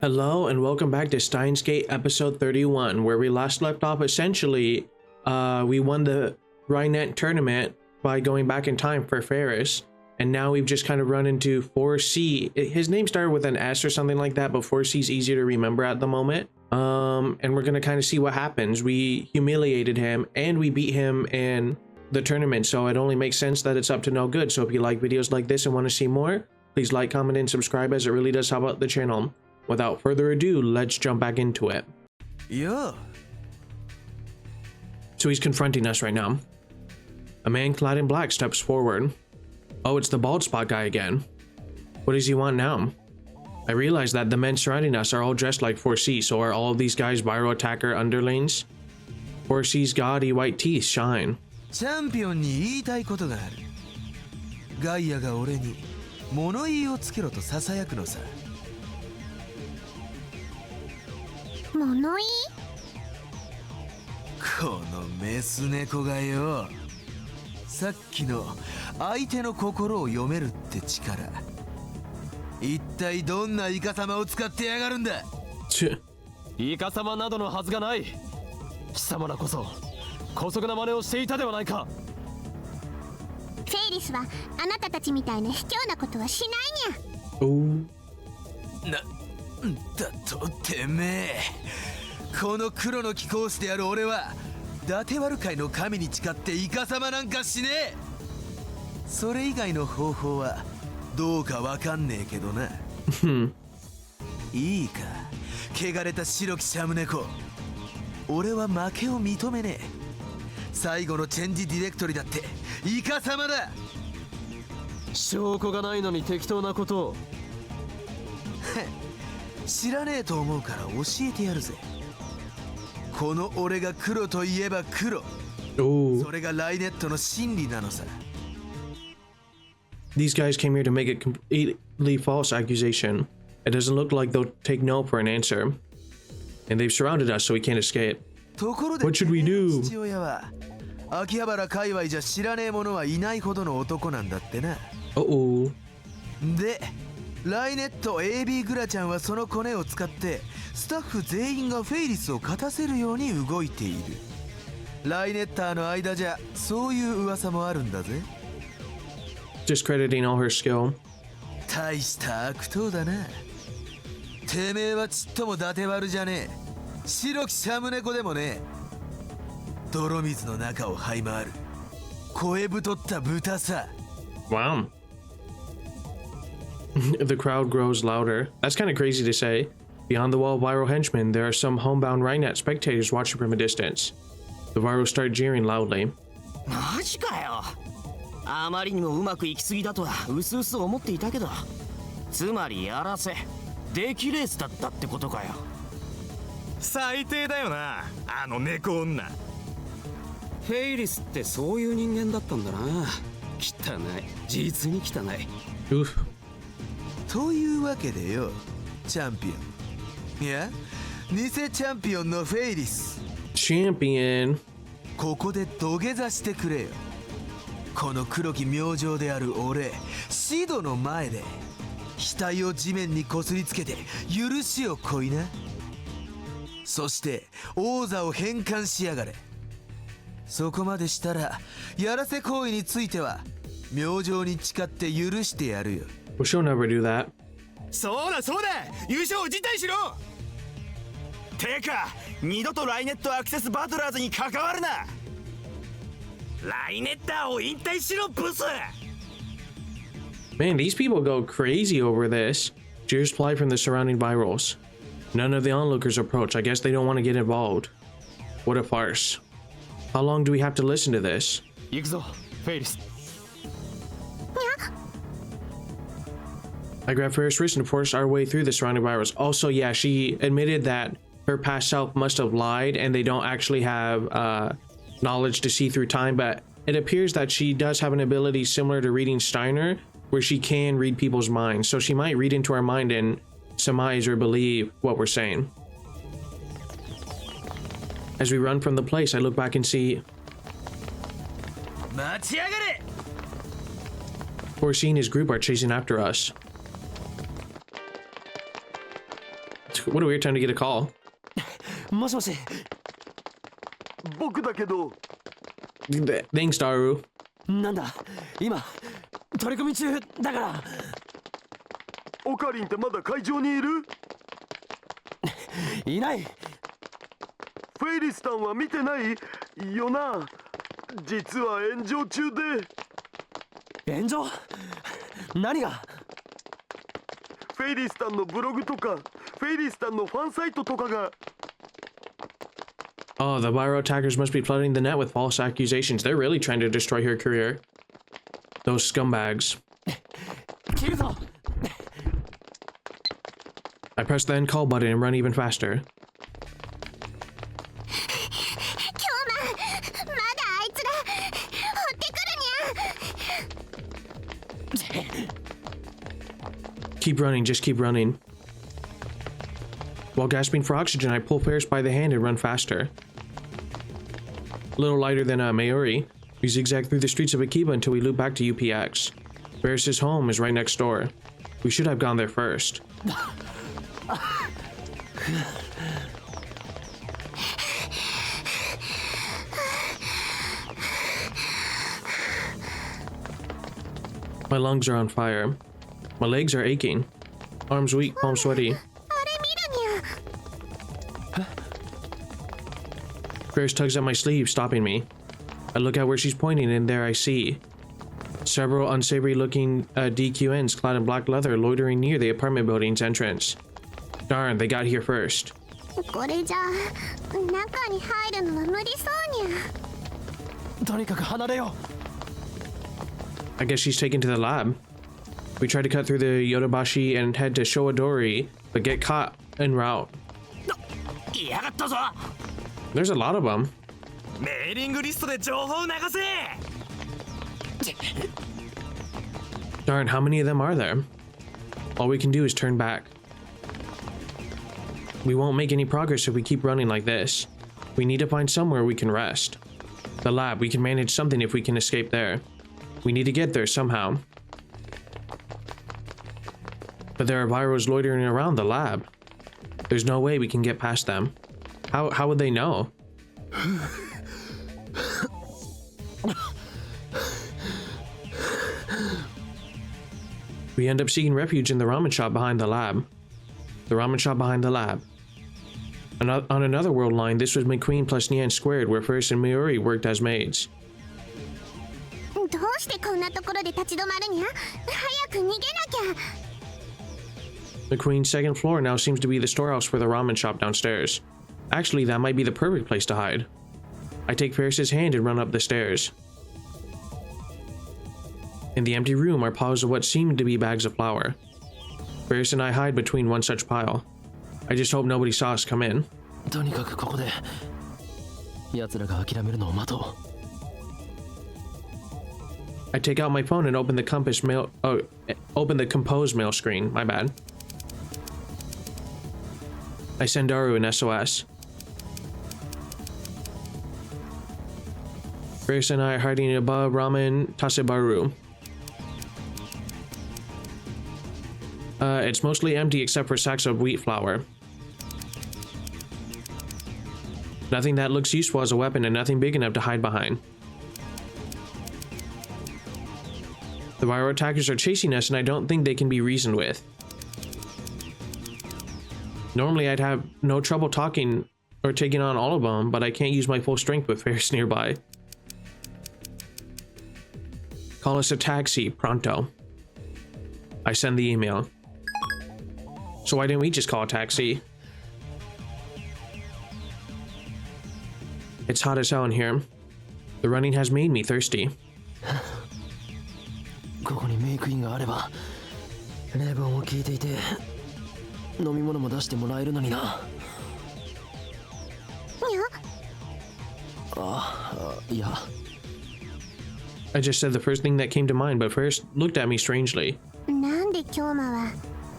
Hello and welcome back to steinsgate episode 31, where we last left off. Essentially, we won the Rhinet tournament by going back in time for Ferris, and now we've just kind of run into 4C. His name started with an S or something like that, but 4C is easier to remember at the moment. And we're gonna kind of see what happens. We humiliated him and we beat him in the tournament, so it only makes sense that it's up to no good. So if you like videos like this and want to see more, please like, comment, and subscribe, as it really does help out the channel. Without further ado, let's jump back into it. Yeah. So he's confronting us right now. A man clad in black steps forward. Oh, it's the bald spot guy again. What does he want now? I realize that the men surrounding us are all dressed like 4C, so are all of these guys viral attacker underlings? 4C's gaudy white teeth shine. チャンピオンに言いたいことがある。ガイアが俺に物言いをつけろと囁くのさ。物言い？このメス猫がよ、さっきの相手の心を読めるって力、一体どんなイカ様を使ってやがるんだ。イカ様などのはずがない。貴様らこそ姑息な真似をしていたではないか。フェイリスはあなたたちみたいな卑怯なことはしないにゃ。だとてめえ、この黒の貴公子である俺は伊達悪界の神に誓ってイカ様なんかしねえ。それ以外の方法はどうかわかんねえけどな。いいか、汚れた白きシャム猫、俺は負けを認めねえ。最後のチェンジディレクトリだってイカ様だ。証拠がないのに適当なことを。知らねえと思うから教えてやるぜ。この俺が黒といえば黒。それがライネットの真理なのさ。These guys came here to make a completely false accusation. It doesn't look like they'll take no for an answer. And they've surrounded us so we can't escape. What should we do? 父親は秋葉原界隈じゃ知らねえ者はいないほどの男なんだってな。で、ライネット AB グラちゃんはそのコネを使ってスタッフ全員がフェイリスを勝たせるように動いている。ライネッターの間じゃそういう噂もあるんだぜ。Discrediting all her skill. 大した悪党だな。てめえはちっとも伊達悪じゃねえ。白きシャム猫でもねえ。泥水の中を這い回る声太った豚さ。Wow. The crowd grows louder. That's kind of crazy to say. Beyond the wall of viral henchmen, there are some homebound Rhinet spectators watching from a distance. The virals start jeering loudly. マジかよ。あまりにもうまくいきすぎだとはうすうす思っていたけど、つまりやらせ出来レースだったってことかよ。最低だよな、あの猫女。フェイリスってそういう人間だったんだな。汚い、実に汚い。Oof. というわけでよ、チャンピオン、いや偽チャンピオンのフェイリス Champion. ここで土下座してくれよ。この黒き明星である俺シドの前で額を地面にこすりつけて許しをこいな。そして王座を返還しやがれ。そこまでしたらやらせ行為については明星に誓って許してやるよ。Well, she'll never do that. そうだそうだ、優勝を辞退しろ。てか二度とライネットアクセスバトラーズに関わるな。ライネッターを引退しろブス。 Man, these people go crazy over this. Jeers fly from the surrounding virals. None of the onlookers approach. I guess they don't want to get involved. What a farce. How long do we have to listen to this? 行くぞ、フェイリス。I grab Ferris wrist and force our way through the surrounding virals. Also, yeah, she admitted that her past self must have lied and they don't actually have knowledge to see through time, but it appears that she does have an ability similar to reading Steiner, where she can read people's minds. So she might read into our mind and surmise or believe what we're saying. As we run from the place, I look back and see 待ちやがれ。 Horsey and his group are chasing after us. What a weird time to get a call. もしもし。僕だけど Thanks, Daru. なんだ今取り組み中だから。オカリンってまだ会場にいる？いない。フェイリスタンは見てないよな。実は炎上中で。炎上？何が？フェイリスタンのブログとかフェイリスタンのファンサイトとかが。 Oh, the viral attackers must be flooding the net with false accusations. They're really trying to destroy her career. Those scumbags. 切るぞ。I press the end call button and run even faster. 今日まだあいつら追ってくるにゃ。 Keep running, just keep running. While gasping for oxygen, I pull Ferris by the hand and run faster. A little lighter than Maori, we zigzag through the streets of Akiba until we loop back to UPX. Ferris's home is right next door. We should have gone there first. My lungs are on fire. My legs are aching. Arms weak, palms sweaty. あれ見るにゃ。 Ferris tugs at my sleeve, stopping me. I look out where she's pointing, and there I see several unsavory looking DQNs clad in black leather loitering near the apartment building's entrance. Darn, they got here first. これじゃ中に入るのは無理そうにゃ。とにかく離れよ I guess she's taken to the lab. We try to cut through the Yodobashi and head to Showadori, but get caught en route. う。いやがったぞ。 There's a lot of them. メーリングリストで情報を流せ。 Darn, how many of them are there? All we can do is turn back. We won't make any progress if we keep running like this. We need to find somewhere we can rest. The lab, we can manage something if we can escape there. We need to get there somehow. But there are virals loitering around the lab. There's no way we can get past them. How would they know? We end up seeking refuge in the ramen shop behind the lab. The ramen shop behind the lab. On another world line, this was McQueen plus Nian squared, where Ferris and Miori worked as maids. どうしてこんなところで立ち止まるにゃ。早く逃げなきゃ。 McQueen's second floor now seems to be the storehouse for the ramen shop downstairs. Actually, that might be the perfect place to hide. I take Ferris's hand and run up the stairs. In the empty room are piles of what seem to be bags of flour. Ferris and I hide between one such pile. I just hope nobody saw us come in. とにかくここで奴らが諦めるのを待とう。 I take out my phone and open the compose mail screen. My bad. I send Daru an SOS. Ferris and I are hiding above Ramen Tasebaru. It's mostly empty except for sacks of wheat flour. Nothing that looks useful as a weapon and nothing big enough to hide behind. The viral attackers are chasing us and I don't think they can be reasoned with. Normally I'd have no trouble talking or taking on all of them, but I can't use my full strength with Ferris nearby. Call us a taxi, pronto. I send the email. So why didn't we just call a taxi? It's hot as hell in here. The running has made me thirsty. ここにメイクインがあれば冷房も効いていて飲み物も出してもらえるのにな。にゃ。いや。 I just said the first thing that came to mind, but first looked at me strangely. なんで京馬は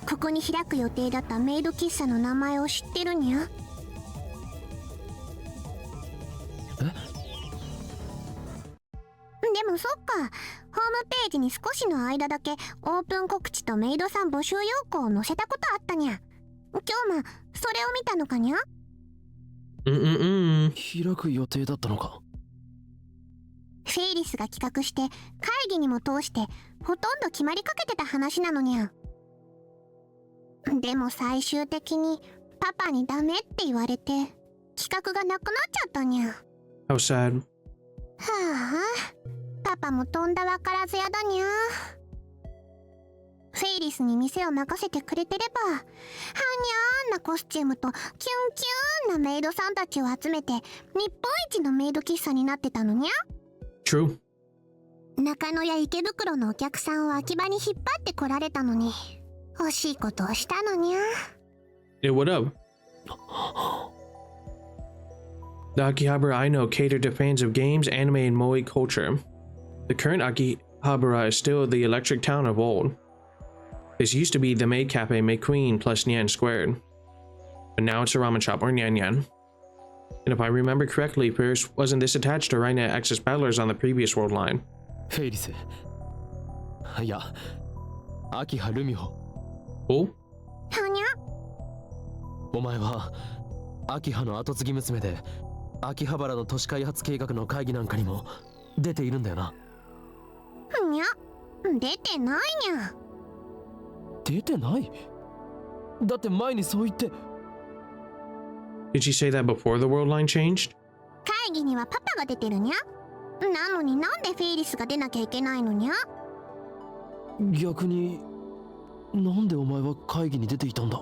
ここに開く予定だったメイド喫茶の名前を知ってるにゃ。でもそっか、ホームページに少しの間だけオープン告知とメイドさん募集要項を載せたことあったにゃ。今日もそれを見たのかにゃ。開く予定だったのか。フェイリスが企画して会議にも通してほとんど決まりかけてた話なのにゃ。でも最終的にパパにダメって言われて企画がなくなっちゃったにゃ。 How sad. はあ、パパもとんだわからずやだにゃ。フェイリスに店を任せてくれてれば、はにゃーんなコスチュームとキュンキューンなメイドさんたちを集めて日本一のメイド喫茶になってたのにゃ。True. 中野や池袋のお客さんを秋葉に引っ張ってこられたのに、惜しいことをしたのにゃ。Yeah, what up? The Akihabara I know cater to fans of games, anime, and moe culture. The current Akihabara is still the electric town of old. This used to be the Maid Cafe McQueen plus Nyan Squared. But now it's a ramen shop, or Nyan Nyan. And if I remember correctly, first wasn't this attached to Rhina Access Battlers on the previous world line? フェイリス。いや、秋葉ルミホ。Oh? はにゃ。お前は秋葉の後継ぎ娘で、秋葉原の都市開発計画の会議なんかにも出ているんだよな。にゃ、出てないにゃ。出てない？だって前にそう言って。Did she say that before the world line changed? 会議にはパパが出てるにゃ。なのになんでフェイリスが出なきゃいけないのにゃ。逆になんでお前は会議に出ていたんだ？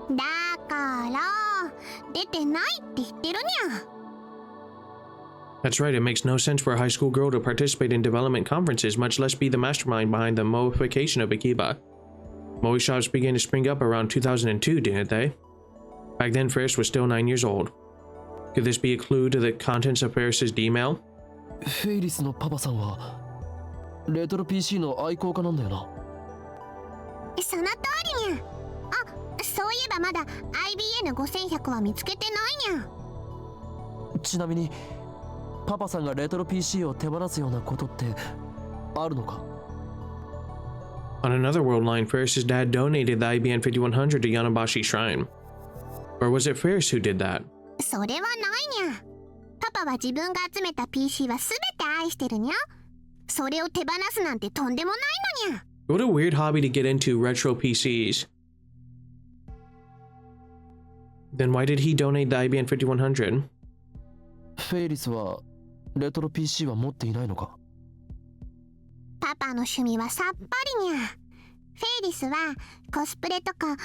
だから出てないって言ってるにゃ。 That's right, it makes no sense for a high school girl to participate in development conferences, much less be the mastermind behind the moeification of Akiba. Moe shops began to spring up around 2002, didn't they? Back then, Ferris was still 9 years old. Could this be a clue to the contents of Ferris's D-mail? フェイリスのパパさんはレトロ PC の愛好家なんだよな。その通りにゃ。あ、そういえばまだ IBN5100 は見つけてないにゃ。ちなみにパパさんがレトロ PC を手放すようなことってあるのか？ On another world line, Ferris's dad donated the IBN 5100 to Yanabashi Shrine. Or was it Ferris who did that? それはないにゃ。パパは自分が集めた PC はすべて愛してるにゃ。それを手放すなんてとんでもないのにゃ。What a weird hobby to get into, retro PCs. Then why did he donate the IBN 5100? フェイリスはレトロ PC は持っていないのか？パパの趣味はさっぱりにゃ。フェイリスはコスプレとかアニ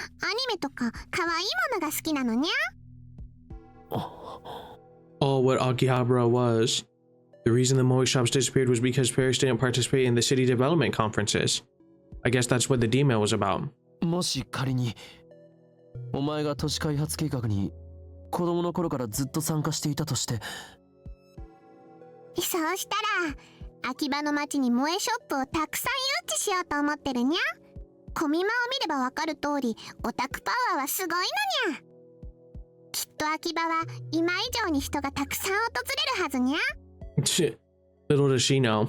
メとか可愛いものが好きなのにゃ。Oh, what Akihabara was. The reason the Moe shops disappeared was because Ferris didn't participate in the city development conferences. I guess that's what the D-mail was about. もし仮にお前が都市開発計画に子供の頃からずっと参加していたとして。そうしたら秋葉の町に萌えショップをたくさん誘致しようと思ってるにゃ。コミマを見ればわかる通りオタクパワーはすごいのにゃ。きっと秋葉は今以上に人がたくさん訪れるはずにゃ。Little does she know.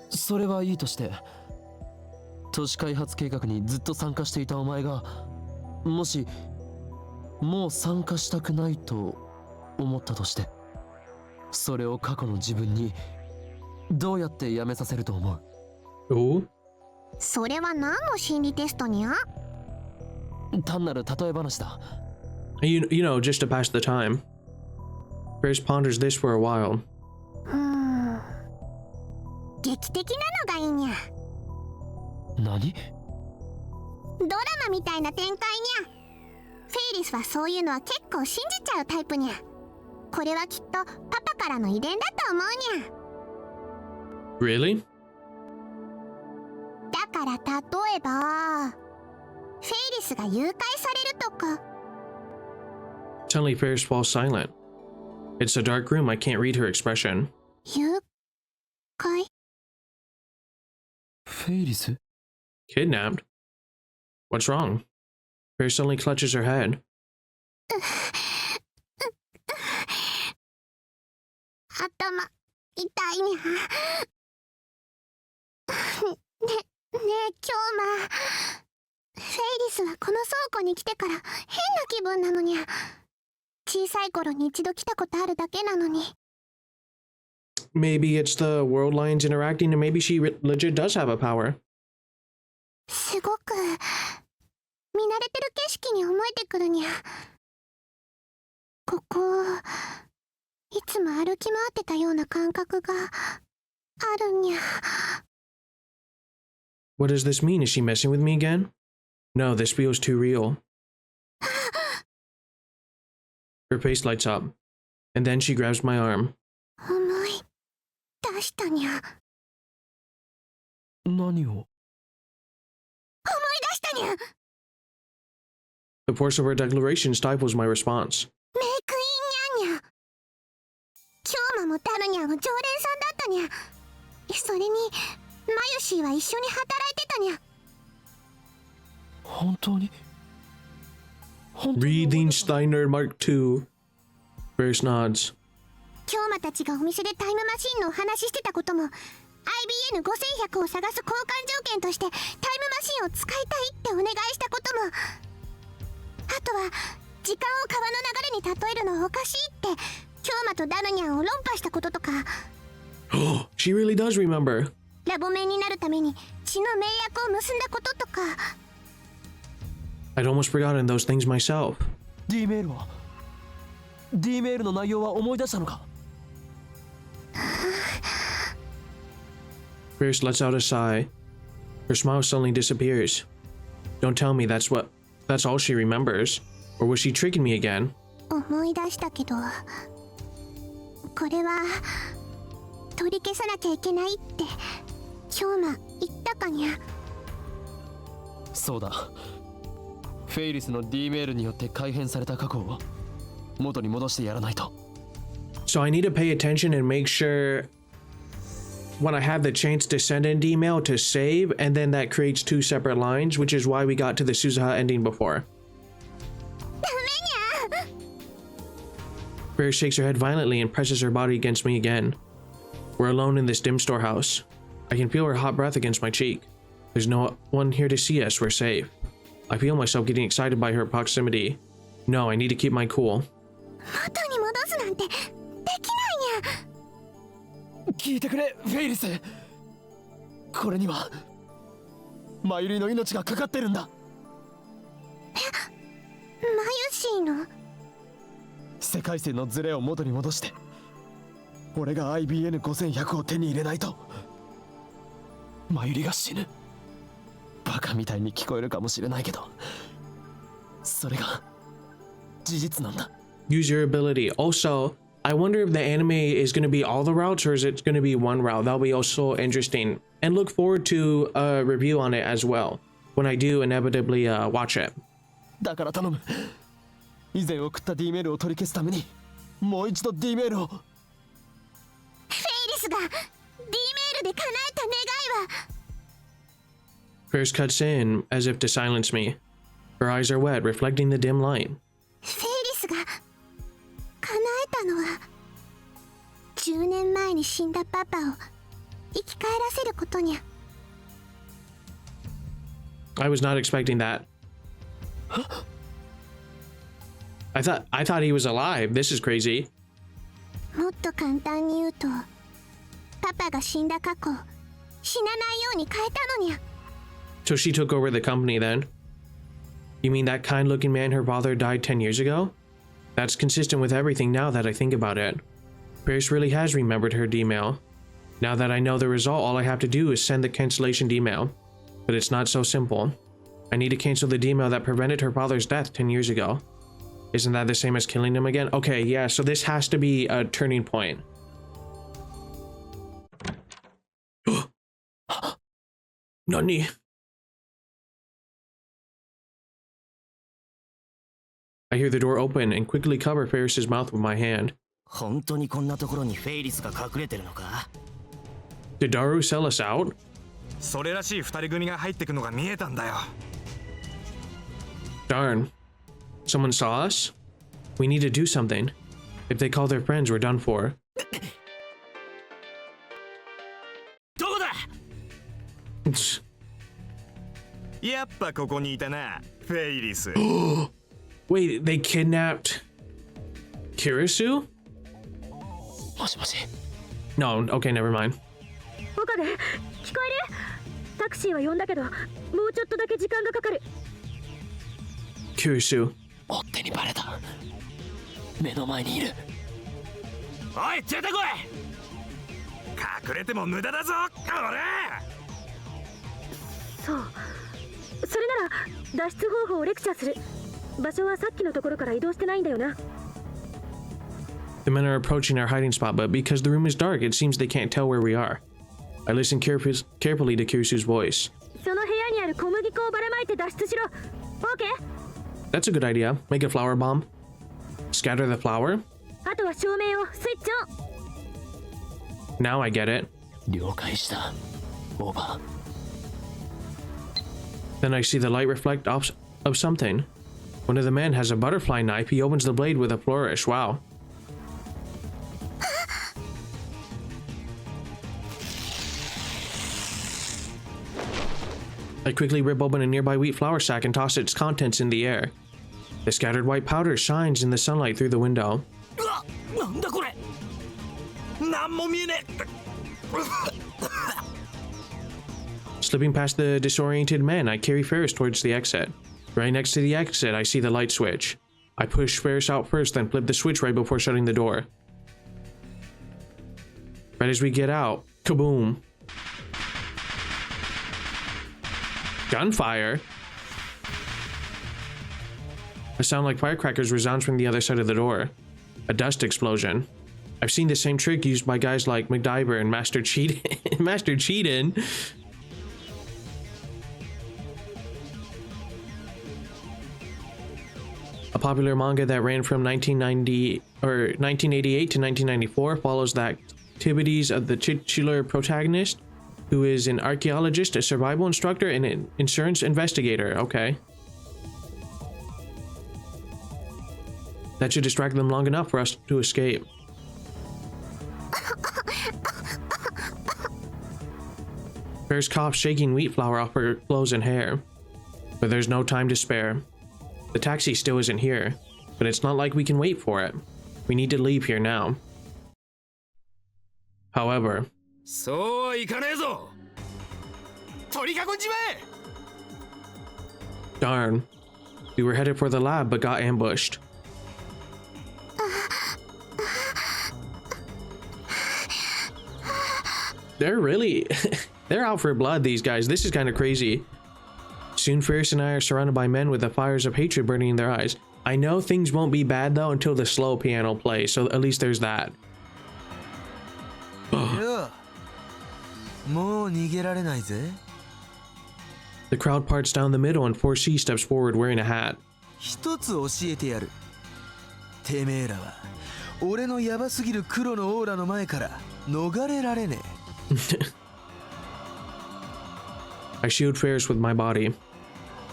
それはいいとして、都市開発計画にずっと参加していたお前がもしもう参加したくないと思ったとして、それを過去の自分にどうやってやめさせると思う？ Oh? それは何の心理テストにゃ？単なる例え話だ。You know, just to pass the time. Ferris ponders this for a while. 劇的なのがいいにゃ。何？ドラマみたいな展開にゃ。フェイリスはそういうのは結構信じちゃうタイプにゃ。これはきっとパパからの遺伝だと思うにゃ。Really? だから例えばフェイリスが誘拐されるとか。 Suddenly Ferris falls silent. It's a dark room, I can't read her expression. 誘拐？フェイリス？ Kidnapped? What's wrong? Ferris suddenly clutches her head. 頭痛いにゃ。ねえ、京馬。フェイリスはこの倉庫に来てから変な気分なのにゃ。小さい頃に一度来たことあるだけなのに。Maybe it's the world lines interacting, and maybe she legit does have a power. すごく見慣れてる景色に思えてくるにゃ。ここいつも歩き回ってたような感覚があるにゃ。What does this mean? Is she messing with me again? No, this feels too real. Her face lights up, and then she grabs my arm. 思い出したにゃ。何を？思い出したにゃ。 The force of her declaration stifles my response. メイクインにゃんにゃ。京馬もダルニャンは常連さんだったにゃ。それにマユシーは一緒に働いてたにゃ。本当に Breathing Steiner Mark II. Ferris nods. 京馬たちがお店でタイムマシンのお話ししてたことも IBN5100 を探す交換条件としてタイムマシンを使いたいってお願いしたことも、あとは時間を川の流れに例えるのはおかしいって京馬とダルニャンを論破したこととか。She really does remember. ラボメンになるために血の盟約を結んだこととか。 I'd almost forgotten those things myself. D メールは D メールの内容は思い出したのか？ Ferris lets out a sigh. Her smile suddenly disappears. Don't tell me that's all she remembers. Or was she tricking me again? 思い出したけど、これは取り消さなきゃいけないって京馬言ったかにゃ。そうだ。フェイリスの D メールによって改変された過去を元に戻してやらないと。 So I need to pay attention and make sure when I have the chance to send an email to save, and then that creates two separate lines, which is why we got to the Suzuha ending before. ダメにゃ。 Ferris shakes her head violently and presses her body against me again. We're alone in this dim storehouse. I can feel her hot breath against my cheek. There's no one here to see us. We're safe. I feel myself getting excited by her proximity. No, I need to keep my cool. 元に戻すなんてできないにゃ。聞いてくれ、フェイリス。これにはマユリの命がかかってるんだ。マユシーの世界線のズレを元に戻して俺が IBN5100 を手に入れないとマユリが死ぬ。バカみたいに聞こえるかもしれないけどそれが事実なんだ。 Use your ability. Also, I wonder if the anime is going to be all the routes or is it going to be one route. That'll be also interesting. And look forward to a review on it as well when I do inevitably watch it. だから頼む。以前送った D メールを取り消すためにもう一度 D メールを。フェイリスが D メールで叶えた願いは。 Ferris cuts in as if to silence me. Her eyes are wet, reflecting the dim light. フェイリスが叶えたのは10年前に死んだパパを生き返らせることにゃ。 I was not expecting that. I thought he was alive. This is crazy. もっと簡単に言うとパパが死んだ過去死なないように変えたのにゃ。 So she took over the company then? You mean that kind-looking man her father died 10 years ago? That's consistent with everything now that I think about it. Ferris really has remembered her D-mail. Now that I know the result, all I have to do is send the cancellation D-mail. But it's not so simple. I need to cancel the D-mail that prevented her father's death 10 years ago. Isn't that the same as killing him again? Okay, yeah, so this has to be a turning point. Nani? I hear the door open and quickly cover Ferris's mouth with my hand. 本当にこんなところにフェイリスが隠れてるのか？ Did Daru sell us out? それらしい二人組が入ってくのが見えたんだよ。 Darn. Someone saw us? We need to do something. If they call their friends, we're done for. どこだ？やっぱここにいたな、フェイリス。Wait, they kidnapped Kirisu? もしもし。 No, okay, never mind. 岡部、聞こえる？タクシーは呼んだけど、もうちょっとだけ時間がかかる。Kirisu. 追っ手にバレた。目の前にいる。おい、出てこい。隠れても無駄だぞ、俺。そう。それなら脱出方法をレクチャーする。場所はさっきのところから移動してないんだよな。The men are approaching our hiding spot, but because the room is dark, it seems they can't tell where we are. I listen carefully to Kirisu's voice. その部屋にある小麦粉をばらまいて脱出しろ。OK？ That's a good idea. Make a flour bomb. Scatter the flour. あとは照明をスイッチオン。 Now I get it. 了解した。オーバー。 Then I see the light reflect off of something. One of the men has a butterfly knife. He opens the blade with a flourish. Wow. I quickly rip open a nearby wheat flour sack and toss its contents in the air. The scattered white powder shines in the sunlight through the window. なんだこれ。なんも見えねえ。 Slipping past the disoriented men, I carry Ferris towards the exit. Right next to the exit, I see the light switch. I push Ferris out first, then flip the switch right before shutting the door. Right as we get out, kaboom. Gunfire? A sound like firecrackers resounds from the other side of the door. A dust explosion. I've seen the same trick used by guys like MacDiver and Master Cheatin'. A popular manga that ran from 1988 to 1994 follows the activities of the titular protagonist, who is an archaeologist, a survival instructor, and an insurance investigator. Okay. That should distract them long enough for us to escape. Ferris coughs, shaking wheat flour off her clothes and hair. But there's no time to spare. The taxi still isn't here, but it's not like we can wait for it. We need to leave here now. However, そうはいかねえぞ。取り囲んじまえ。 darn, we were headed for the lab but got ambushed. They're really they're out for blood, these guys. This is kind of crazy. Soon Ferris and I are surrounded by men with the fires of hatred burning in their eyes. I know things won't be bad though until the slow piano plays, so at least there's that. もう逃げられないぜ。 The crowd parts down the middle and 4C steps forward wearing a hat. 一つ教えてやる。てめえらは俺のヤバすぎる黒のオーラの前から逃れられねえ。 I shield Ferris with my body.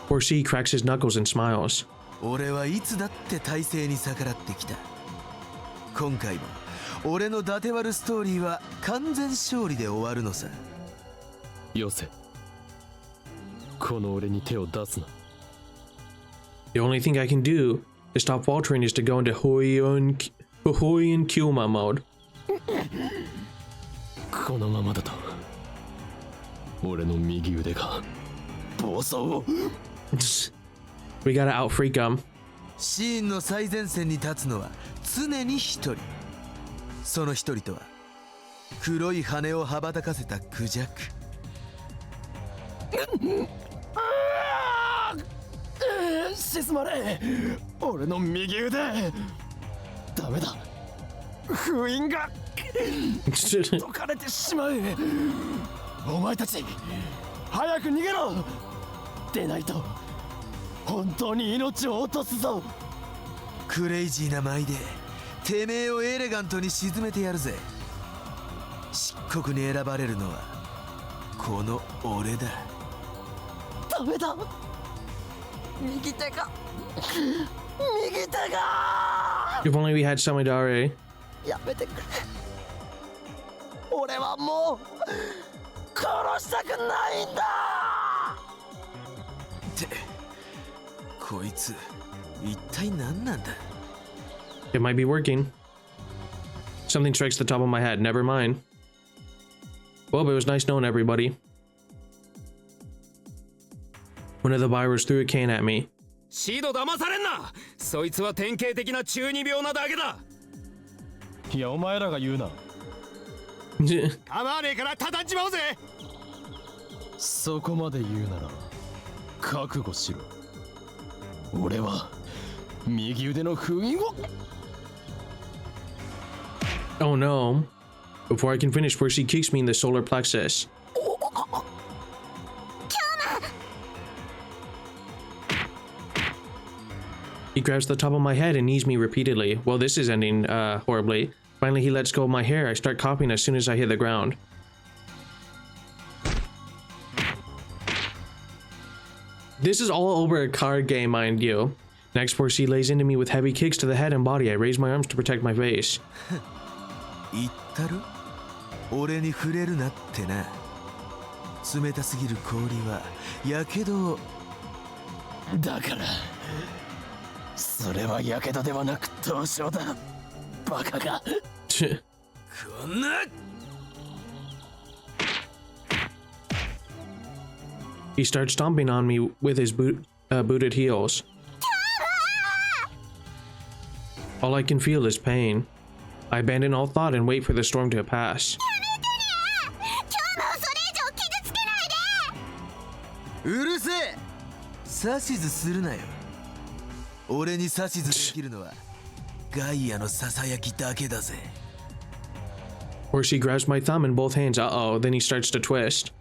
4C cracks his knuckles and smiles. 俺はいつだって体制に逆らってきた。今回も俺の伊達割るストーリーは完全勝利で終わるのさ。よせ。この俺に手を出すな。 The only thing I can do to stop faltering is to go into Hoion Kyuma mode. このままだと俺の右腕が暴走を。 We gotta outfreak him. シーンの最前線に立つのは常に一人。その一人とは黒い羽を羽ばたかせたクジャク。沈まれ。俺の右腕。ダメだ。封印が解かれてしまう。お前たち早く逃げろ。でないと本当に命を落とすぞ。クレイジーな舞でてめえをエレガントに沈めてやるぜ。漆黒に選ばれるのはこの俺だ。ダメだ。右手が。右手が。 If only we had Samidare. やめてくれ。俺はもう殺したくないんだ。てこいつ一体何なんだ。 It might be working. Something strikes the top of my head. Never mind. Well, it was nice knowing everybody. One of the buyers threw a can at me. シード騙されんな。そいつは典型的な中二病なだけだ。いやお前らが言うな。構わねえから叩っちまおうぜ。そこまで言うなら覚悟しろ。俺は右腕の封印を。 Oh no. Before I can finish, Percy kicks me in the solar plexus. He grabs the top of my head and knees me repeatedly. Well, this is ending horribly. Finally, he lets go of my hair. I start coughing as soon as I hit the ground. This is all over a card game, mind you. Next, Percy lays into me with heavy kicks to the head and body. I raise my arms to protect my face. 言ったろ俺に触れるなってな。冷たすぎる氷はやけどを。だからそれはやけどではなく凍傷だ。バカが。こんな。 He starts stomping on me with his booted heels. All I can feel is pain. I abandon all thought and wait for the storm to pass. うるせえ。指図するなよ。俺に指図できるのはガイアのささやきだけだぜ。 Percy grabs my thumb in both hands. Uh-oh. Then he starts to twist.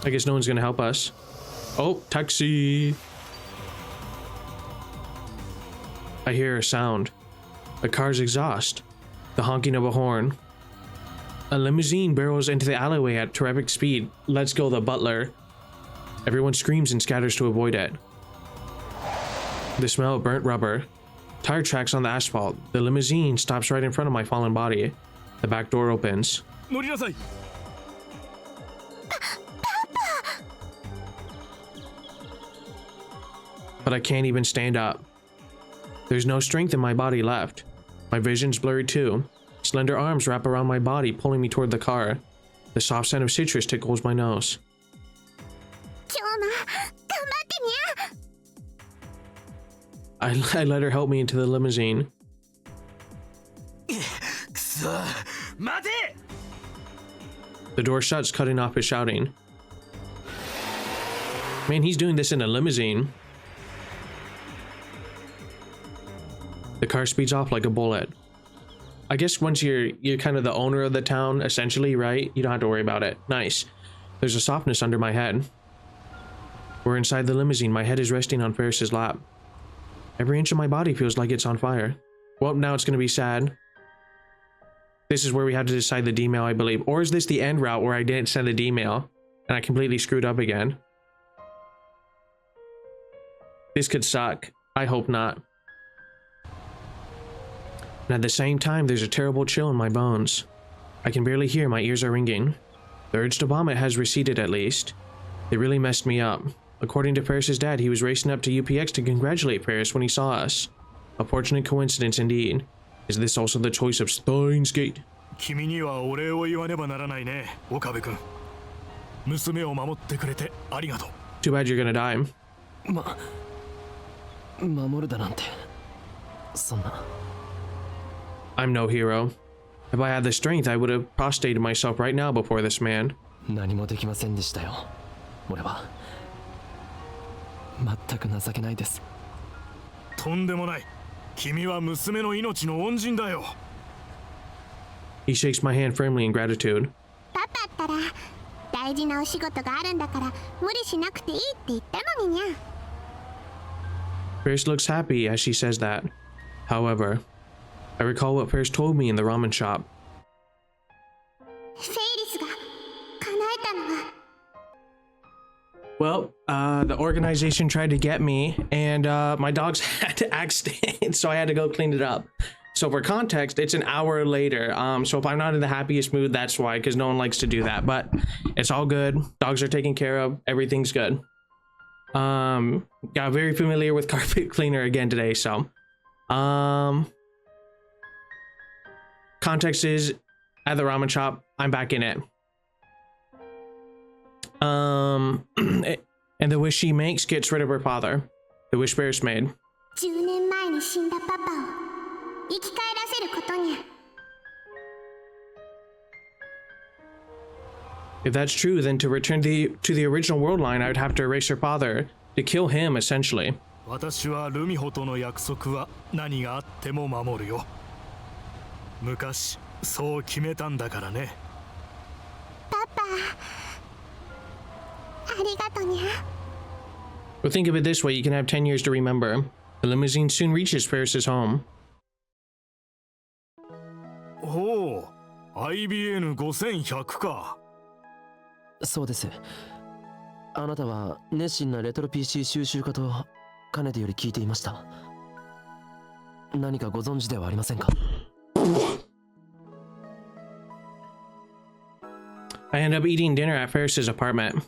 I guess no one's gonna help us. Oh, taxi! I hear a sound. A car's exhaust. The honking of a horn. A limousine barrels into the alleyway at terrific speed. Let's go, the butler. Everyone screams and scatters to avoid it. The smell of burnt rubber. Tire tracks on the asphalt. The limousine stops right in front of my fallen body. The back door opens. 乗りなさい。 But I can't even stand up. There's no strength in my body left. My vision's blurry too. Slender arms wrap around my body, pulling me toward the car. The soft scent of citrus tickles my nose. I let her help me into the limousine. くそ。待て。 The door shuts, cutting off his shouting. Man, he's doing this in a limousine. The car speeds off like a bullet. I guess once you're kind of the owner of the town, essentially, right? You don't have to worry about it. Nice. There's a softness under my head. We're inside the limousine. My head is resting on Ferris's lap. Every inch of my body feels like it's on fire. Well, now it's going to be sad. This is where we have to decide the D-mail, I believe. Or is this the end route where I didn't send the D-mail and I completely screwed up again? This could suck. I hope not. And at the same time, there's a terrible chill in my bones. I can barely hear, my ears are ringing. The urge to vomit has receded at least. They really messed me up. According to Ferris's dad, he was racing up to UPX to congratulate Ferris when he saw us. A fortunate coincidence indeed. Is this also the choice of steinsgate? 君にはお礼を言わねばならないね、岡部君。娘を守ってくれてありがとう。Too bad you're gonna die. 守るだなんてそんな。 I'm no hero. If I had the strength, I would have prostrated myself right now before this man. 何もできませんでしたよ。俺は全く情けないです。とんでもない。君は娘の命の恩人だよ。 He shakes my hand firmly in gratitude. パパったら大事なお仕事があるんだから無理しなくていいって言ったのににゃ。 Ferris looks happy as she says that. However, I recall what Ferris told me in the ramen shop. フェイリスが叶えたのは Well, the organization tried to get me, and my dogs had to accident, so I had to go clean it up. So for context, it's an hour later. So if I'm not in the happiest mood, that's why, because no one likes to do that. But it's all good. Dogs are taken care of. Everything's good. Got very familiar with carpet cleaner again today. So, context is at the ramen shop. I'm back in it. And the wish she makes gets rid of her father. The wish Bears made. 10年前に死んだパパを生き返らせることにゃ。 If that's true, then to return to the original world line, I would have to erase her father, to kill him, essentially. 私はルミホとの約束は何があっても守るよ。昔そう決めたんだからね。パパ、ありがとにゃ。 But think of it this way, you can have 10 years to remember. The limousine soon reaches Ferris's home. ほう、IBN5100 か。そうです。あなたは熱心なレトロ PC 収集家とかねてより聞いていました。何かご存知ではありませんか？ I end up eating dinner at Ferris's apartment.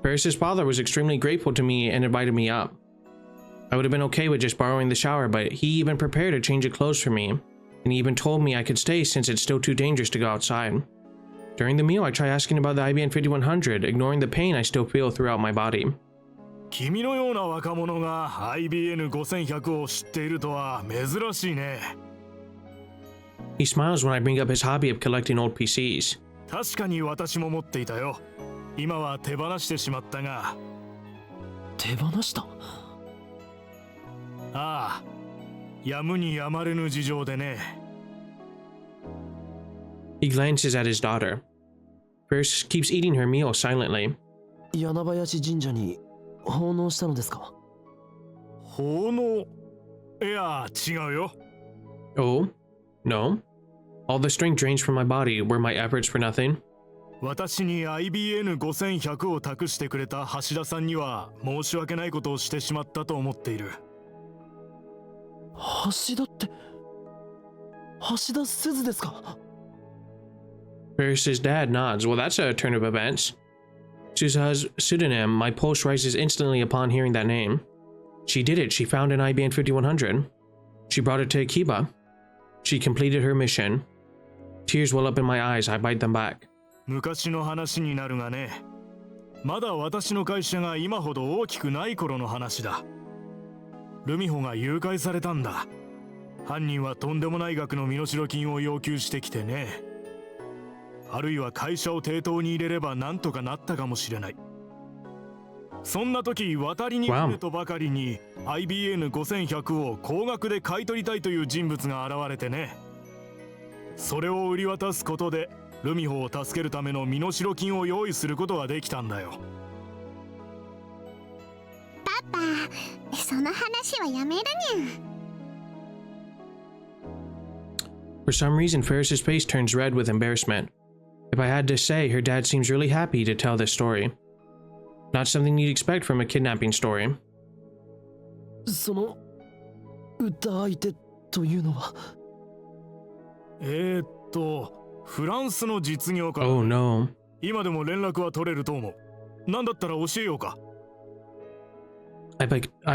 Ferris's father was extremely grateful to me and invited me up. I would have been okay with just borrowing the shower, but he even prepared a change of clothes for me, and he even told me I could stay since it's still too dangerous to go outside. During the meal, I try asking about the IBN 5100, ignoring the pain I still feel throughout my body. 君のような若者が IBN5100 を知っているとは珍しいね。He smiles when I bring up his hobby of collecting old PCs. 確かに私も持っていたよ。今は手放してしまったが。手放した？ああ、やむにやまれぬ事情でね。He glances at his daughter. Ferris keeps eating her meal silently. 柳林神社に奉納したのですか？奉納？いや、違うよ。Oh? No? All the strength drains from my body. Were my efforts for nothing? 私に IBN5100 を託してくれた橋田さんには申し訳ないことをしてしまったと思っている。橋田って橋田鈴ですか？ Ferris's dad nods. Well, that's a turn of events. Susa's pseudonym. My pulse rises instantly upon hearing that name. She did it. She found an IBN 5100. She brought it to Akiba. She completed her mission. Tears well up in my eyes. I bite them back. 昔の話になるがね。まだ私の会社が今ほど大きくない頃の話だ。ルミホが誘拐されたんだ。犯人はとんでもない額の身代金を要求してきてね。あるいは会社を抵当に入れればなんとかなったかもしれない。そんな時渡りに来るとばかりに IBN5100 を高額で買い取りたいという人物が現れてね。それを売り渡すことでルミホを助けるための身代金を用意することができたんだよ。パパ、その話はやめるにゃ。 For some reason, Ferris's face turns red with embarrassment. If I had to say, her dad seems really happy to tell this story. Not something you'd expect from a kidnapping story. その売った相手というのは？フランスの実業家。Oh no. 今でも連絡は取れると思う。なんだったら教えようか。I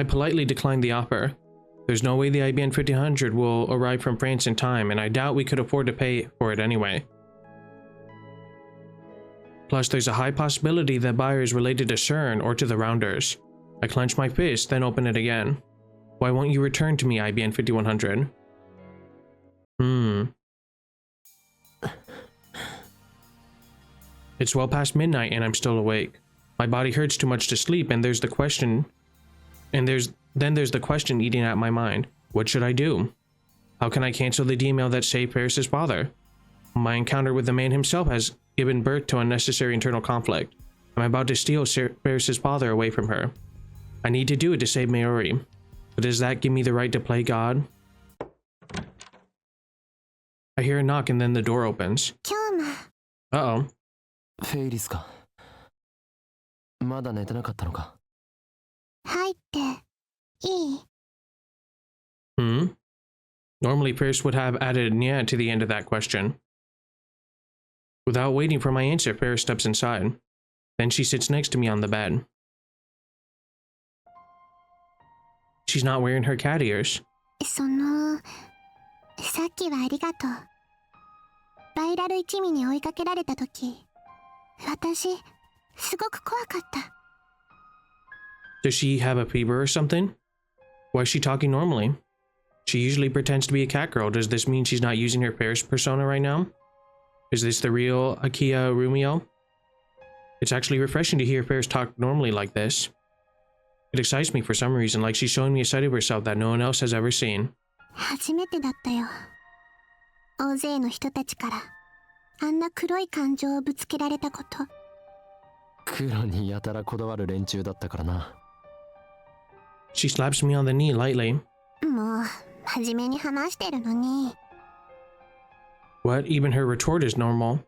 politely declined the offer. There's no way the IBN 5000 will arrive from France in time, and I doubt we could afford to pay for it anyway. Plus, there's a high possibility that buyer is related to CERN or to the Rounders. I clench my fist, then open it again. Why won't you return to me, IBN 5100? It's well past midnight and I'm still awake. My body hurts too much to sleep, and there's the question eating at my mind. What should I do? How can I cancel the email that saved Ferris's father? My encounter with the man himself has given birth to unnecessary internal conflict. I'm about to steal Ferris's father away from her. I need to do it to save Maori. But does that give me the right to play God? I hear a knock and then the door opens. 今日も Uh-oh. フェイリスか。まだ寝てなかったのか。入っていい？ Hmm? Normally, Paris would have added "yeah" to the end of that question. Without waiting for my answer, Paris steps inside. Then she sits next to me on the bed. She's not wearing her cat ears. さっきはありがとう。バイラル一味に追いかけられた時、私、すごく怖かった。Does she have a fever or something? Why is she talking normally? She usually pretends to be a cat girl. Does this mean she's not using her Paris persona right now? Is this the real Akia Rumio? It's actually refreshing to hear Paris talk normally like this. It excites me for some reason, like she's showing me a side of herself that no one else has ever seen. 初めてだったよ。大勢の人たちからあんな黒い感情をぶつけられたこと。黒にやたらこだわる連中だったからな。She slaps me on the knee lightly. もう真面目に話してるのに。What? Even her retort is normal.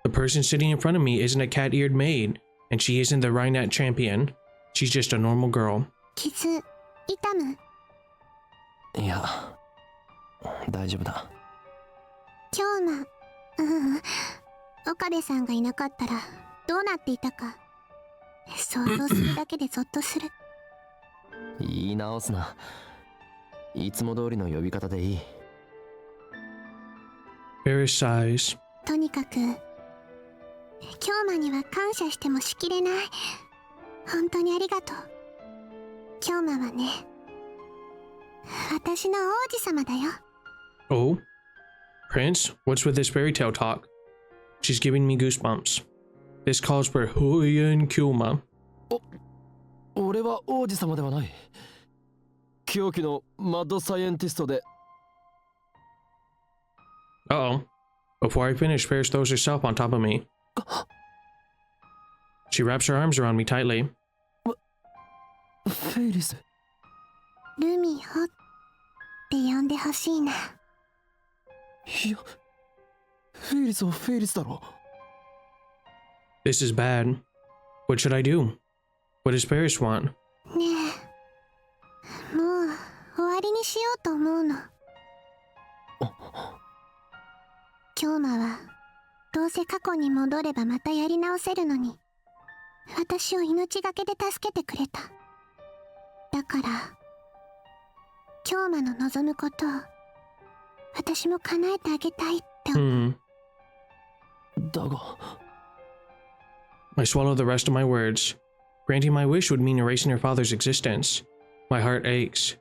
The person sitting in front of me isn't a cat-eared maid, and she isn't the Rhinet champion. She's just a normal girl. 傷、痛む？いや、大丈夫だ。今日岡部さんがいなかったらどうなっていたか想像するだけでゾッとする。言い直すな。いつも通りの呼び方でいい。Paris sighs. とにかく京馬には感謝してもしきれない。本当にありがとう。京馬はね、私の王子様だよ。Oh? Prince? What's with this fairy tale talk? She's giving me goosebumps. This calls for Huyen Kyuma. 俺は王子様ではない。狂気のマッドサイエンティストで。Uh-oh. Before I finish, Paris throws herself on top of me. She wraps her arms around me tightly. フェイリス。ルミホって呼んでほしいな。いや、フェイリスはフェイリスだろ。This is bad. What should I do? What does Paris want? ねえ、もう終わりにしようと思うの。京馬はどうせ過去に戻ればまたやり直せるのに、私を命がけで助けてくれた。だから京馬の望むことを私も叶えてあげたいって思う。だが。I swallow the rest of my words. Granting my wish would mean erasing her father's existence. My heart aches.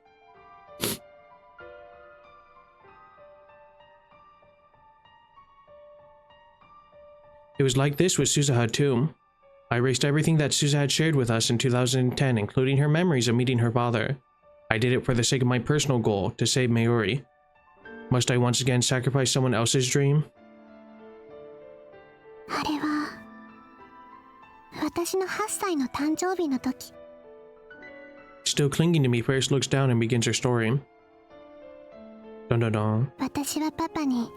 It was like this with Suzuha too. I erased everything that Suzuha had shared with us in 2010, including her memories of meeting her father. I did it for the sake of my personal goal, to save Mayuri. Must I once again sacrifice someone else's dream? あれは私の8歳の誕生日の時。 Still clinging to me, Paris looks down and begins her story. Dun dun dun. 私はパパに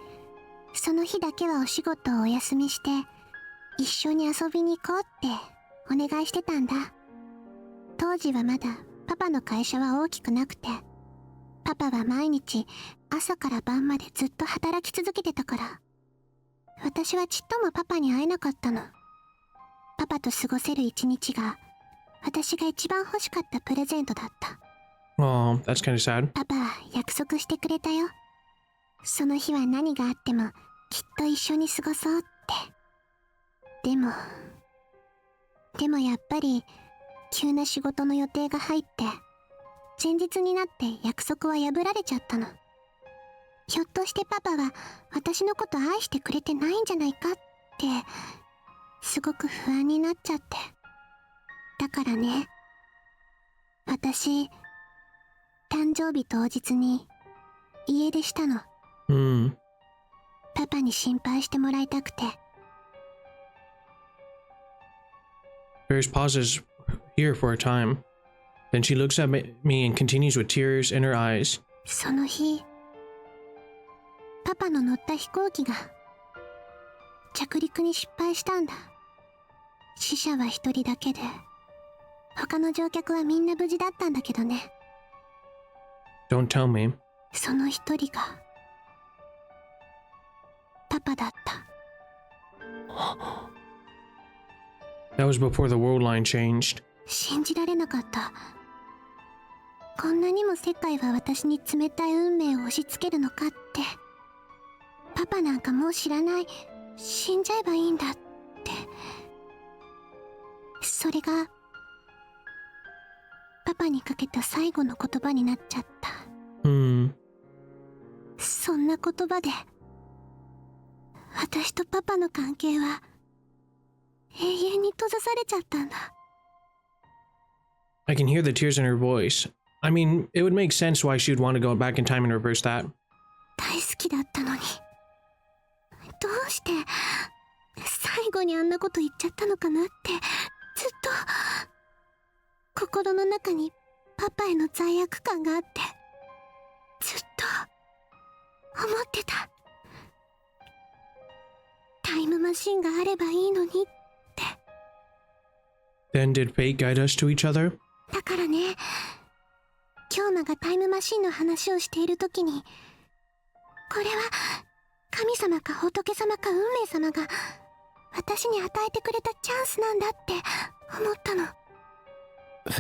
その日だけはお仕事をお休みして一緒に遊びに行こうってお願いしてたんだ。当時はまだパパの会社は大きくなくて、パパは毎日朝から晩までずっと働き続けてたから、私はちっともパパに会えなかったの。パパと過ごせる一日が私が一番欲しかったプレゼントだった。Aw, that's kind of sad. パパは約束してくれたよ。その日は何があってもきっと一緒に過ごそうって。でもやっぱり急な仕事の予定が入って前日になって約束は破られちゃったの。ひょっとしてパパは私のこと愛してくれてないんじゃないかってすごく不安になっちゃって。だからね、私誕生日当日に家出したの。パパに心配してもらいたくて。Paris pauses here for a time. Then she looks at me and continues with tears in her eyes. その日、パパの乗った飛行機が着陸に失敗したんだ。死者は一人だけで、他の乗客はみんな無事だったんだけどね。Don't tell me. その一人がパパだった。 That was before the world line changed. 信じられなかった。こんなにも世界は私に冷たい運命を押し付けるのかって。パパなんかもう知らない、死んじゃえばいいんだって。それがパパにかけた最後の言葉になっちゃった。そんな言葉で私とパパの関係は永遠に閉ざされちゃったんだ。 I can hear the tears in her voice. I mean, it would make sense why she'd want to go back in time and reverse that. 大好きだったのに、どうして最後にあんなこと言っちゃったのかなって、ずっと心の中にパパへの罪悪感があって、ずっと思ってた。タイムマシンがあればいいのにって。 Then did fate guide us to each other? だからね、京馬がタイムマシンの話をしているときに、これは神様か仏様か運命様が私に与えてくれたチャンスなんだって思ったの。フ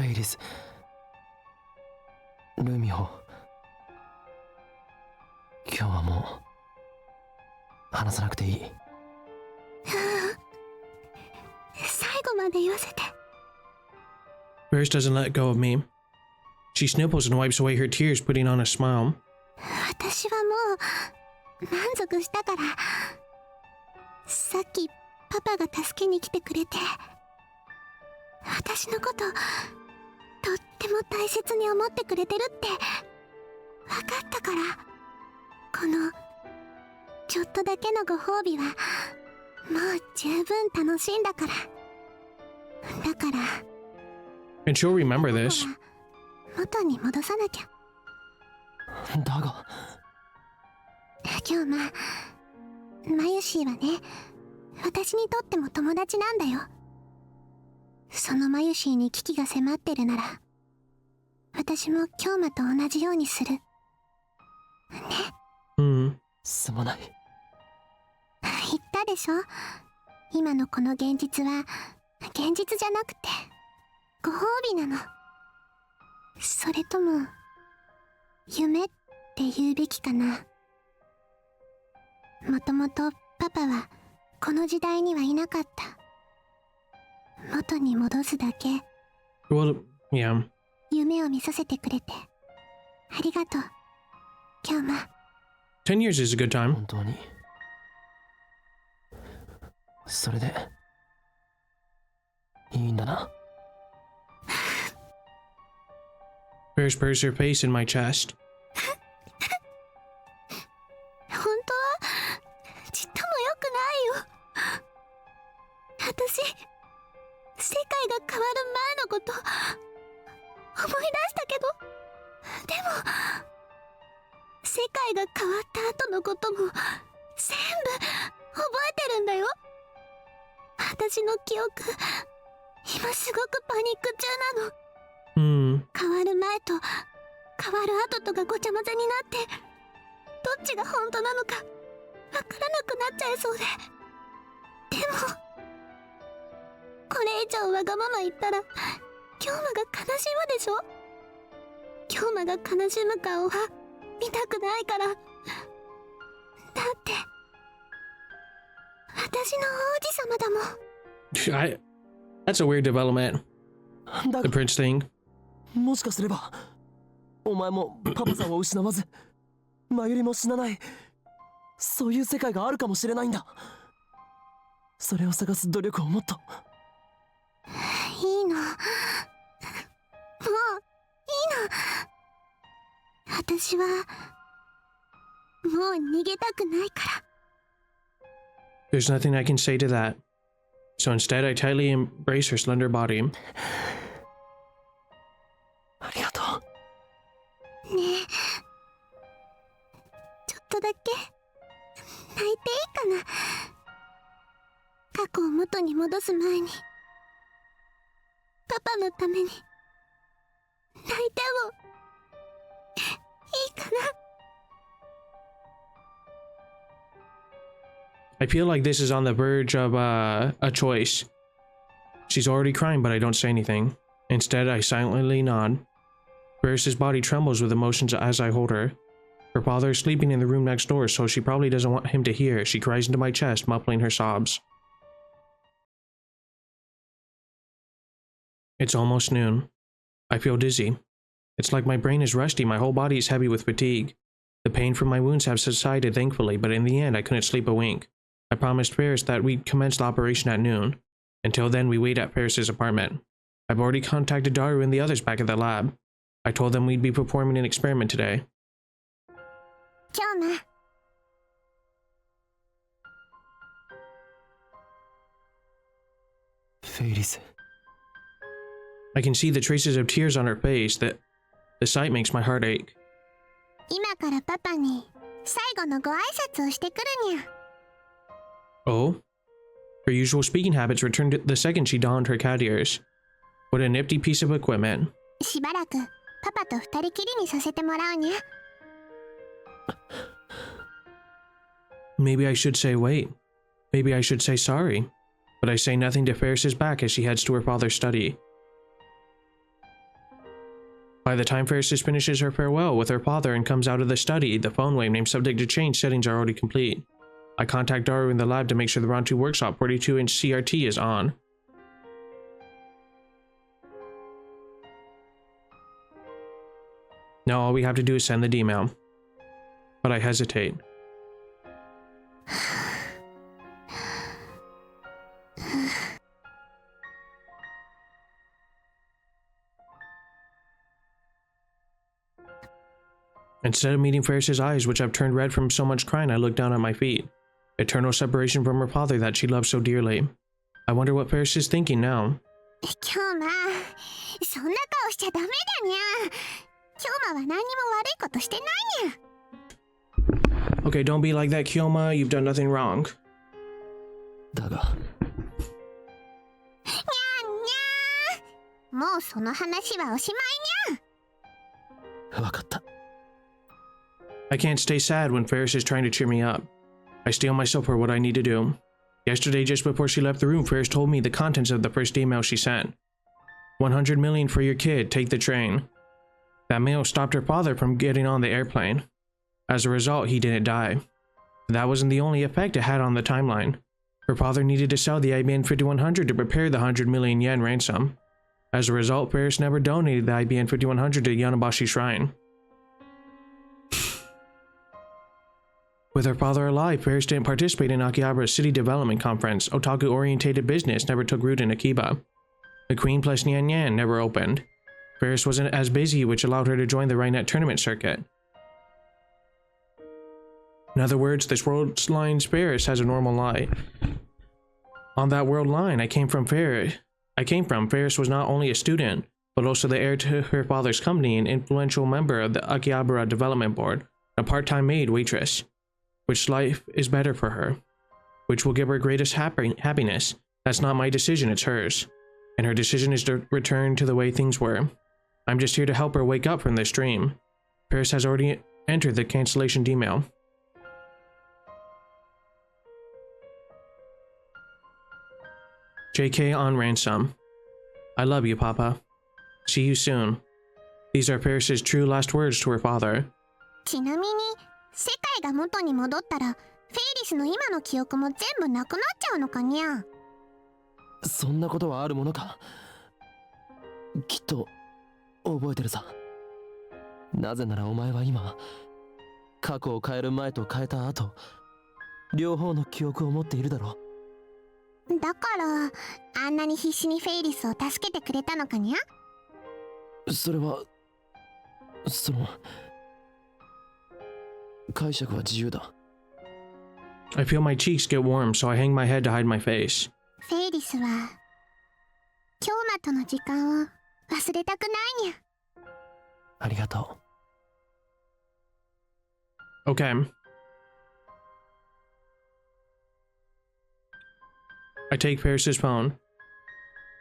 ェイリス、ルミホ、今日はもう話さなくていい。最後まで言わせて。 Ferris doesn't let go of me. She sniffles and wipes away her tears, putting on a smile. 私はもう満足したから。さっきパパが助けに来てくれて、私のこととっても大切に思ってくれてるって分かったから、このちょっとだけのご褒美はもう十分楽しんだから。だから And she'll remember this. 元に戻さなきゃ。だが今日マユシーはね、私にとっても友達なんだよ。そのマユシーに危機が迫ってるなら、私も京馬と同じようにするね。すまない。言ったでしょ、今のこの現実は現実じゃなくてご褒美なの。それとも夢って言うべきかな。もともとパパはこの時代にはいなかった。元に戻すだけ。 Well, yeah. 夢を見させてくれてありがとう、京馬。 10 years is a good time. 本当にそれでいいんだな。Ferris purrs her face in my chest. 本当はちっとも良くないよ。私、世界が変わる前のこと思い出したけど、でも世界が変わった後のことも全部覚えてるんだよ。私の記憶、今すごくパニック中なの。変わる前と変わる後とがごちゃ混ぜになって、どっちが本当なのかわからなくなっちゃいそうで。でもこれ以上わがまま言ったら京馬が悲しむでしょ。京馬が悲しむ顔は見たくないから。だって私の王子様だもん。That's a weird development. だ The が prince thing. もしかすればお前もパパさんを失わずマユリも死なない、そういう世界があるかもしれないんだ。それを探す努力をもっと。いいの、もういいの。私はもう逃げたくないから。 There's nothing I can say to that. So instead, I tightly embrace her slender body. ありがとう。ねえ、ちょっとだけ泣いていいかな。過去を元に戻す前にパパのために泣いてもいいかな。I feel like this is on the verge of a choice. She's already crying, but I don't say anything. Instead, I silently nod. Ferris's body trembles with emotions as I hold her. Her father is sleeping in the room next door, so she probably doesn't want him to hear. She cries into my chest, muffling her sobs. It's almost noon. I feel dizzy. It's like my brain is rusty, my whole body is heavy with fatigue. The pain from my wounds have subsided, thankfully, but in the end, I couldn't sleep a wink. I promised Ferris that we'd commence the operation at noon. Until then, we wait at Ferris's apartment. I've already contacted Daru and the others back at the lab. I told them we'd be performing an experiment today. 今日な。フェイリス。 I can see the traces of tears on her face. The sight makes my heart ache. 今からパパに最後のご挨拶をしてくるにゃ。 Oh? Her usual speaking habits returned the second she donned her cat ears. What a nifty piece of equipment. しばらくパパと二人きりにさせてもらうにゃ。 Maybe I should say wait. Maybe I should say sorry. But I say nothing to Ferris's back as she heads to her father's study. By the time Ferris finishes her farewell with her father and comes out of the study, the phone wave named subject to change settings are already complete. I contact Daru in the lab to make sure the Round 2 workshop 42-inch CRT is on. Now all we have to do is send the email. But I hesitate. Instead of meeting Ferris's eyes, which have turned red from so much crying, I look down at my feet. Eternal separation from her father that she loved so dearly. I wonder what Ferris is thinking now. 今日な、そんな顔しちゃダメだにゃ。今日は何にも悪いことしてないにゃ。 Okay, don't be like that, Kyoma. You've done nothing wrong. だが。にゃんにゃー。もうその話はおしまいにゃ。わかった。 I can't stay sad when Ferris is trying to cheer me up. I steel myself for what I need to do. Yesterday, just before she left the room, Ferris told me the contents of the first email she sent. 100 million for your kid, take the train. That mail stopped her father from getting on the airplane. As a result, he didn't die. That wasn't the only effect it had on the timeline. Her father needed to sell the IBM 5100 to prepare the 100 million yen ransom. As a result, Ferris never donated the IBM 5100 to Yanabashi Shrine. With her father alive, Ferris didn't participate in Akihabara's city development conference. Otaku-orientated business never took root in Akiba. The Queen plus Nyan Nyan never opened. Ferris wasn't as busy, which allowed her to join the Rhinet tournament circuit. In other words, this world's line's Ferris has a normal life. On that world line I came from, Ferris was not only a student, but also the heir to her father's company, an influential member of the Akihabara Development Board, a part-time maid waitress. Which life is better for her? Which will give her greatest happiness? That's not my decision, it's hers. And her decision is to return to the way things were. I'm just here to help her wake up from this dream. Ferris has already entered the cancellation email. JK on ransom. I love you, Papa. See you soon. These are Ferris's true last words to her father. ちなみに世界が元に戻ったらフェイリスの今の記憶も全部なくなっちゃうのかにゃ。そんなことはあるものか。きっと覚えてるさ。なぜならお前は今過去を変える前と変えた後両方の記憶を持っているだろう。だからあんなに必死にフェイリスを助けてくれたのかにゃ。それはその解釈は自由だ。I feel my cheeks get warm, so I hang my head to hide my face. フェイリスは京馬との時間を忘れたくないにゃ。ありがとう。Okay. I take Ferris's phone.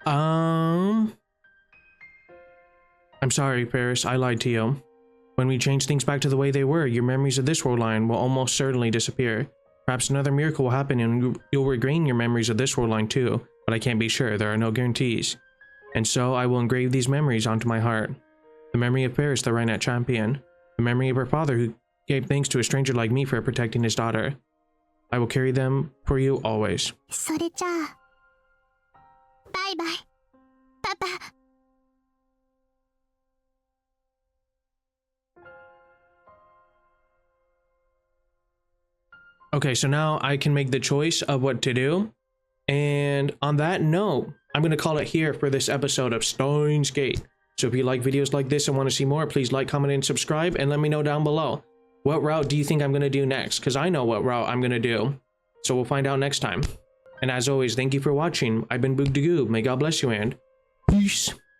I'm sorry, Ferris. I lied to you. When we change things back to the way they were, your memories of this world line will almost certainly disappear. Perhaps another miracle will happen and you'll regain your memories of this world line too, but I can't be sure. There are no guarantees. And so I will engrave these memories onto my heart. The memory of Paris, the Rhinet champion. The memory of her father who gave thanks to a stranger like me for protecting his daughter. I will carry them for you always. それじゃあバイバイパパ。Okay, so now I can make the choice of what to do. And on that note, I'm going to call it here for this episode of Steins Gate. So if you like videos like this and want to see more, please like, comment, and subscribe, and let me know down below. What route do you think I'm going to do next? Because I know what route I'm going to do. So we'll find out next time. And as always, thank you for watching. I've been Boog May God bless you and peace.